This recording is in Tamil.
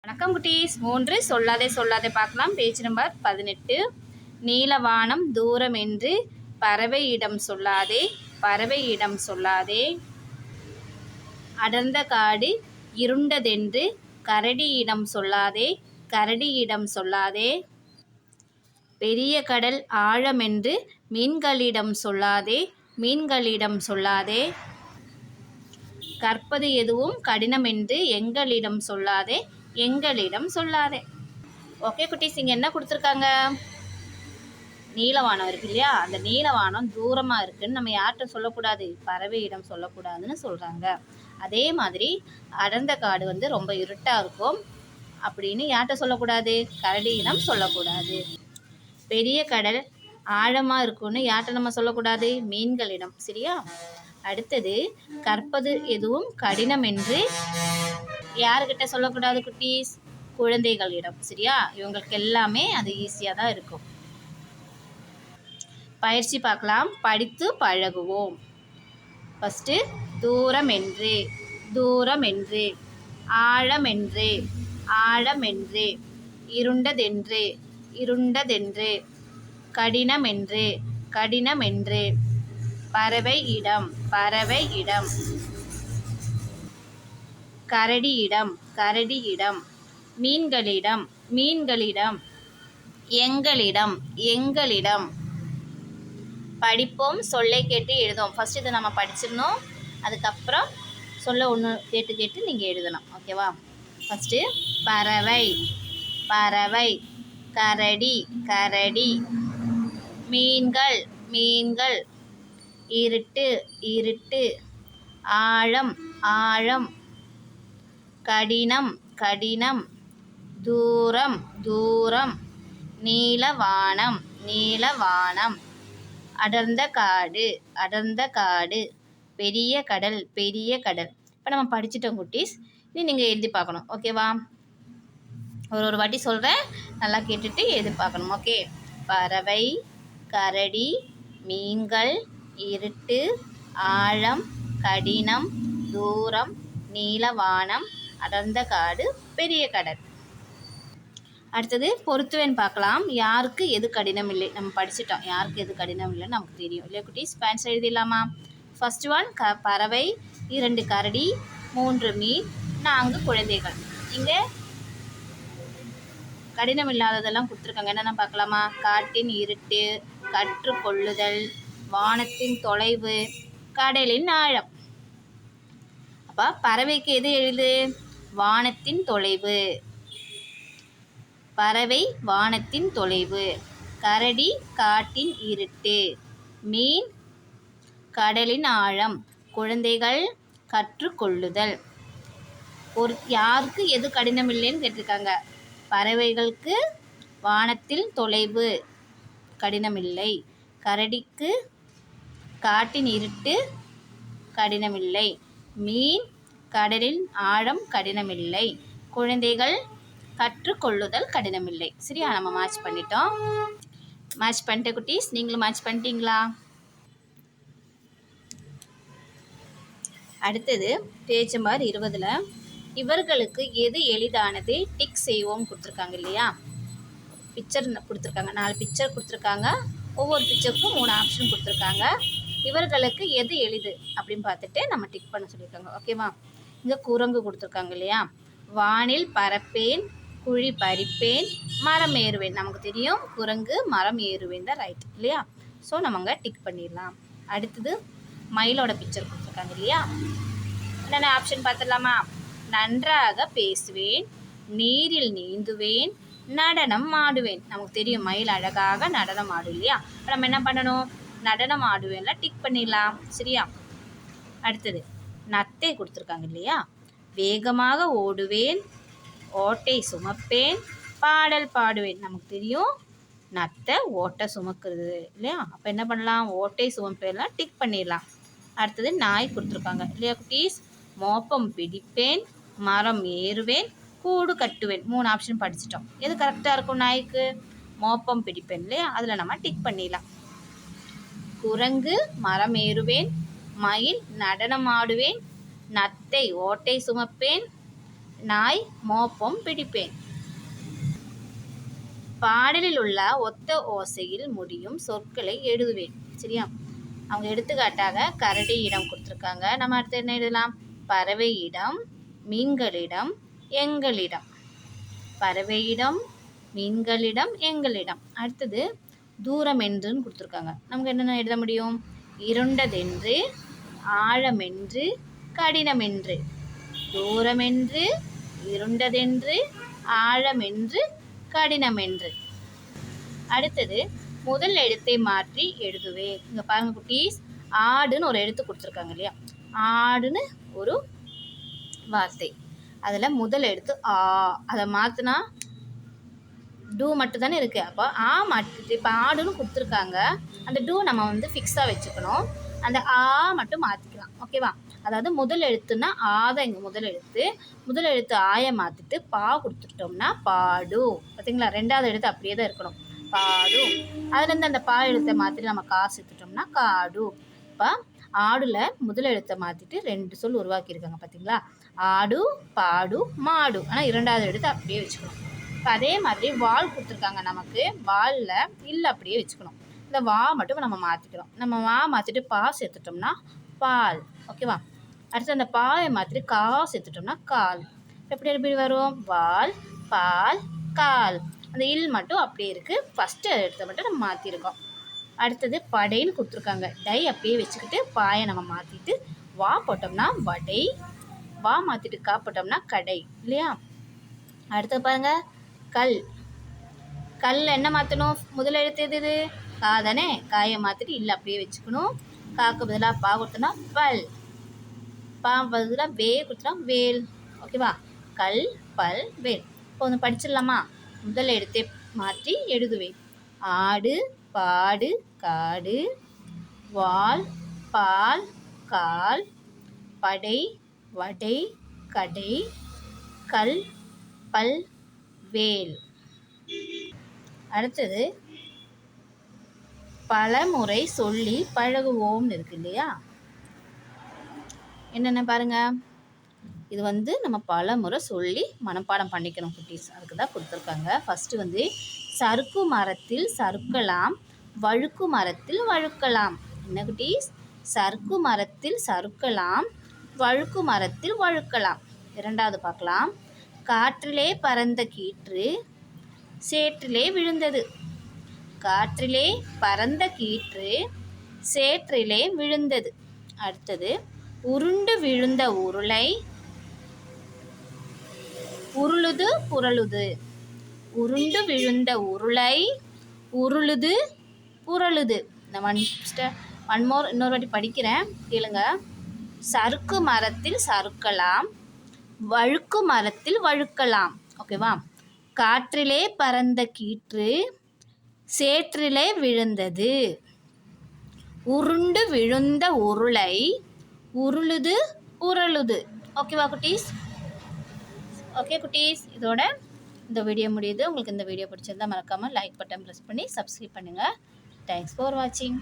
வணக்கம் குட்டீஸ். 3 சொல்லாதே சொல்லாதே பார்க்கலாம். Page number 18. நீலவானம் தூரம் என்று பறவையிடம் சொல்லாதே, பறவையிடம் சொல்லாதே. அடர்ந்த காடு இருண்டதென்று கரடியிடம் சொல்லாதே, கரடியிடம் சொல்லாதே. பெரிய கடல் ஆழமென்று மீன்களிடம் சொல்லாதே, மீன்களிடம் சொல்லாதே. கற்பது எதுவும் கடினமென்று எங்களிடம் சொல்லாதே, எங்களிடம் சொல்லாதே. ஓகே குட்டீஸ், இங்கே என்ன கொடுத்துருக்காங்க? நீலவானம் இருக்கு இல்லையா, அந்த நீலவானம் தூரமாக இருக்குதுன்னு நம்ம யார்கிட்ட சொல்லக்கூடாது? பறவையிடம் சொல்லக்கூடாதுன்னு சொல்கிறாங்க. அதே மாதிரி அடர்ந்த காடு ரொம்ப இருட்டாக இருக்கும் அப்படின்னு யார்கிட்ட சொல்லக்கூடாது? கரடியிடம் சொல்லக்கூடாது. பெரிய கடல் ஆழமாக இருக்குன்னு யார்கிட்ட நம்ம சொல்லக்கூடாது? மீன்களிடம். சரியா? அடுத்தது, கற்பது எதுவும் கடினம் என்று யாருக்கிட்ட சொல்லக்கூடாது குட்டீஸ்? குழந்தைகளிடம். சரியா? இவங்களுக்கு எல்லாமே அது ஈஸியாக தான் இருக்கும். பயிற்சி பார்க்கலாம். படித்து பழகுவோம். ஃபஸ்ட்டு, தூரம் என்று, தூரம் என்று. ஆழம் என்று, ஆழம் என்று. இருண்டதென்று, இருண்டதென்று. கடினம் என்று, கடினம் என்று. பறவை இடம், பறவை இடம். கரடியிடம், கரடியிடம். மீன்களிடம், மீன்களிடம். எங்களிடம், எங்களிடம். படிப்போம், சொல்லை கேட்டு எழுதுவோம். ஃபஸ்ட்டு இதை நம்ம படிச்சிடணும். அதுக்கப்புறம் சொல்ல ஒன்று கேட்டு கேட்டு நீங்கள் எழுதணும். ஓகேவா? ஃபஸ்ட்டு, பறவை, பறவை. கரடி, கரடி. மீன்கள், மீன்கள். இருட்டு, இருட்டு. ஆழம், ஆழம். கடினம், கடினம். தூரம், தூரம். நீலவானம், நீலவானம். அடர்ந்த காடு, அடர்ந்த காடு. பெரிய கடல், பெரிய கடல். இப்போ நம்ம படிச்சிட்டோம் குட்டீஸ். இனி நீங்கள் எழுதி பார்க்கணும். ஓகேவா? ஒரு வாட்டி சொல்கிறேன், நல்லா கேட்டுட்டு எழுதி பார்க்கணும். ஓகே? பறவை, கரடி, மீன்கள், இருட்டு, ஆழம், கடினம், தூரம், நீலவானம், அடர்ந்த காடு, பெரிய கடல். அடுத்தது பொறுத்துவேன் பார்க்கலாம். யாருக்கு எது கடினம் இல்லை? நம்ம படிச்சிட்டோம். யாருக்கு எது கடினம் இல்லைன்னு நமக்கு தெரியும் இல்லையா குட்டீஸ்? ஆன்சர் எழுதிடலாமா? ஃபர்ஸ்ட் ஒன், பறவை. 2 கரடி, 3 மீன், 4 குழந்தைகள். இங்கே கடினம் இல்லாததெல்லாம் கொடுத்துருக்காங்க. என்னென்ன பார்க்கலாமா? காட்டின் இருட்டு, கற்றுக்கொள்ளுதல், வானத்தின் தொலைவு, கடலின் ஆழம். அப்போ பறவைக்கு எது எழுது? வானத்தின் தொலைவு. பறவை வானத்தின் தொலைவு. கரடி காட்டின் இருட்டு. மீன் கடலின் ஆழம். குழந்தைகள் கற்றுக்கொள்ளுதல். யாருக்கு எது கடினம் இல்லைன்னு கேட்டிருக்காங்க? பறவைகளுக்கு வானத்தில் தொலைவு கடினமில்லை. கரடிக்கு காட்டின் இருட்டு கடினமில்லை. மீன் கடலின் ஆழம் கடினமில்லை. குழந்தைகள் கற்றுக்கொள்ளுதல் கடினமில்லை. சரியா? நம்ம மேட்ச் பண்ணிட்டோம். மேட்ச் பண்ணிட்ட குட்டீஸ், நீங்களும் மேட்ச் பண்ணிட்டீங்களா? அடுத்தது பேஜ் நம்பர் 20. இவர்களுக்கு எது எளிதானது? டிக் செய்வோம் கொடுத்துருக்காங்க இல்லையா? பிக்சர் கொடுத்துருக்காங்க. 4 பிக்சர் கொடுத்துருக்காங்க. ஒவ்வொரு பிக்சருக்கும் 3 ஆப்ஷன் கொடுத்துருக்காங்க. இவர்களுக்கு எது எளிது அப்படின்னு பார்த்துட்டு நம்ம டிக் பண்ண சொல்லியிருக்காங்க. ஓகேவா? இங்கே குரங்கு கொடுத்துருக்காங்க இல்லையா? வானில் பறப்பேன், குழி பறிப்பேன், மரம் ஏறுவேன். நமக்கு தெரியும் குரங்கு மரம் ஏறுவேன் தான் ரைட் இல்லையா? ஸோ நம்ம அங்கே டிக் பண்ணிடலாம். அடுத்தது மயிலோட பிக்சர் கொடுத்துருக்காங்க இல்லையா? என்னென்ன ஆப்ஷன் பார்த்துடலாமா? நன்றாக பேசுவேன், நீரில் நீந்துவேன், நடனம் ஆடுவேன். நமக்கு தெரியும் மயில் அழகாக நடனம் ஆடும் இல்லையா? இப்போ நம்ம என்ன பண்ணணும்? நடனம் ஆடுவேன்ல டிக் பண்ணிடலாம். சரியா? அடுத்தது நத்தை கொடுத்துருக்காங்க இல்லையா? வேகமாக ஓடுவேன், ஓட்டை சுமப்பேன், பாடல் பாடுவேன். நமக்கு தெரியும் நத்தை ஓட்டை சுமக்கிறது இல்லையா? அப்போ என்ன பண்ணலாம்? ஓட்டை சுமப்பேன்லாம் டிக் பண்ணிடலாம். அடுத்தது நாய் கொடுத்துருக்காங்க இல்லையா குட்டீஸ்? மோப்பம் பிடிப்பேன், மரம் ஏறுவேன், கூடு கட்டுவேன். 3 ஆப்ஷன் படிச்சிட்டோம். எது கரெக்டாக இருக்கும் நாய்க்கு? மோப்பம் பிடிப்பேன் இல்லையா? அதில் நம்ம டிக் பண்ணிடலாம். குரங்கு மரம் ஏறுவேன், மயில் நடனம் ஆடுவேன், நத்தை ஓட்டை சுமப்பேன், நாய் மோப்பம் பிடிப்பேன். பாடலில் உள்ள ஒத்த ஓசையில் முடியும் சொற்களை எழுதுவேன். சரியா? அவங்க எடுத்துக்காட்டாக கரடியிடம் கொடுத்துருக்காங்க. நம்ம அடுத்து என்ன எழுதலாம்? பறவையிடம், மீன்களிடம், எங்களிடம். பறவையிடம், மீன்களிடம், எங்களிடம். அடுத்தது தூரம் என்றுன்னு கொடுத்துருக்காங்க. நமக்கு என்னென்ன எழுத முடியும்? இருண்டதென்று, ஆழமென்று, கடினமென்று. தூரமென்று, இருண்டதென்று, ஆழமென்று, கடினமென்று. அடுத்தது முதல் எழுத்தை மாற்றி எழுதுவேன். இங்கே பாருங்க குட்டீஸ், ஆடுன்னு ஒரு எழுத்து கொடுத்துருக்காங்க இல்லையா? ஆடுன்னு ஒரு வார்த்தை. அதில் முதல் எழுத்து ஆ. அதை மாற்றினா டூ மட்டும் தானே இருக்குது. அப்போ ஆ மாற்றிட்டு இப்போ ஆடுன்னு கொடுத்துருக்காங்க. அந்த டூ நம்ம வந்து ஃபிக்ஸாக வச்சுக்கணும். அந்த ஆ மட்டும் மாற்றிக்கலாம். ஓகேவா? அதாவது முதல் எழுத்துன்னா ஆ தான் இங்கே முதல் எழுத்து ஆயை மாற்றிட்டு பா கொடுத்துட்டோம்னா பாடு. பார்த்தீங்களா? ரெண்டாவது எழுத்து அப்படியே தான் இருக்கணும், பாடு. அதுலேருந்து அந்த பா எழுத்தை மாற்றிட்டு நம்ம கா சேர்த்துட்டோம்னா காடு. இப்போ ஆடுல முதல் எழுத்தை மாற்றிட்டு 2 சொல் உருவாக்கியிருக்காங்க. பார்த்தீங்களா? ஆடு, பாடு, மாடு. ஆனால் இரண்டாவது எழுத்து அப்படியே வச்சுக்கணும். இப்போ அதே மாதிரி வால் கொடுத்துருக்காங்க. நமக்கு வாலில் இல்லை அப்படியே வச்சுக்கணும். இந்த வா மட்டும் நம்ம மாற்றிக்கிறோம். நம்ம வா மாற்றிட்டு பா சேர்த்துட்டோம்னா பால். ஓகேவா? அடுத்து அந்த பாயை மாற்றிட்டு கா சேர்த்துட்டோம்னா கால். எப்படி வரும்? வால், பால், கால். அந்த இல் மட்டும் அப்படியே இருக்குது. ஃபஸ்ட்டு எழுத்தை மட்டும் நம்ம மாற்றிருக்கோம். அடுத்தது படைன்னு கொடுத்துருக்காங்க. டை அப்படியே வச்சுக்கிட்டு பாயை நம்ம மாற்றிட்டு வா போட்டோம்னா வடை, வா மாற்றிட்டு கா போட்டோம்னா கடை இல்லையா? அடுத்து பாருங்கள், கல். கல் என்ன மாற்றணும்? முதல் எழுத்து எது? கா தானே? காயை மாற்றிட்டு இல்லை அப்படியே வச்சுக்கணும். காக்கு பதிலாக பா கொடுத்தோன்னா பல், பா பதிலாக வே கொடுத்தோன்னா வேல். ஓகேவா? கல், பல், வேல். இப்போ வந்து படிச்சிடலாமா? முதல் எழுத்தை மாற்றி எழுதுவேன். ஆடு, பாடு, காடு, வால், பால், கால், படை, வடை, கடை, கல், பல், வேல். அடுத்தது பலமுறை சொல்லி பழகுவோம்னு இருக்கு இல்லையா? என்னென்ன பாருங்க. இது வந்து நம்ம பலமுறை சொல்லி மனப்பாடம் பண்ணிக்கணும் குட்டீஸ். அதுக்கு தான் கொடுத்துருக்காங்க. ஃபஸ்ட்டு வந்து சறுக்கு மரத்தில் சறுக்கலாம், வழுக்கு மரத்தில் வழுக்கலாம். என்ன குட்டீஸ்? சறுக்கு மரத்தில் சறுக்கலாம், வழுக்கு மரத்தில் வழுக்கலாம். இரண்டாவது பார்க்கலாம். காற்றிலே பறந்த கீற்று சேற்றிலே விழுந்தது. காற்றிலே பறந்த கீற்று சேற்றிலே விழுந்தது. அடுத்தது உருண்டு விழுந்த உருளை உருளுது புரளுது. உருண்டு விழுந்த உருளை உருளுது புரளுது. நான் இன்னொரு வாட்டி படிக்கிறேன், கேளுங்க. சறுக்கு மரத்தில் சறுக்கலாம், வழுக்கு மரத்தில் வழுக்கலாம். ஓகேவா? காற்றிலே பறந்த கீற்று சேற்றிலே விழுந்தது. உருண்டு விழுந்த உருளை உருளுது உருளுது. ஓகேவா குட்டீஸ்? ஓகே குட்டீஸ், இதோட இந்த வீடியோ முடியுது. உங்களுக்கு இந்த வீடியோ பிடிச்சிருந்தா மறக்காமல் லைக் பட்டன் ப்ரெஸ் பண்ணி சப்ஸ்கிரைப் பண்ணுங்கள். தேங்க்ஸ் ஃபார் வாட்சிங்.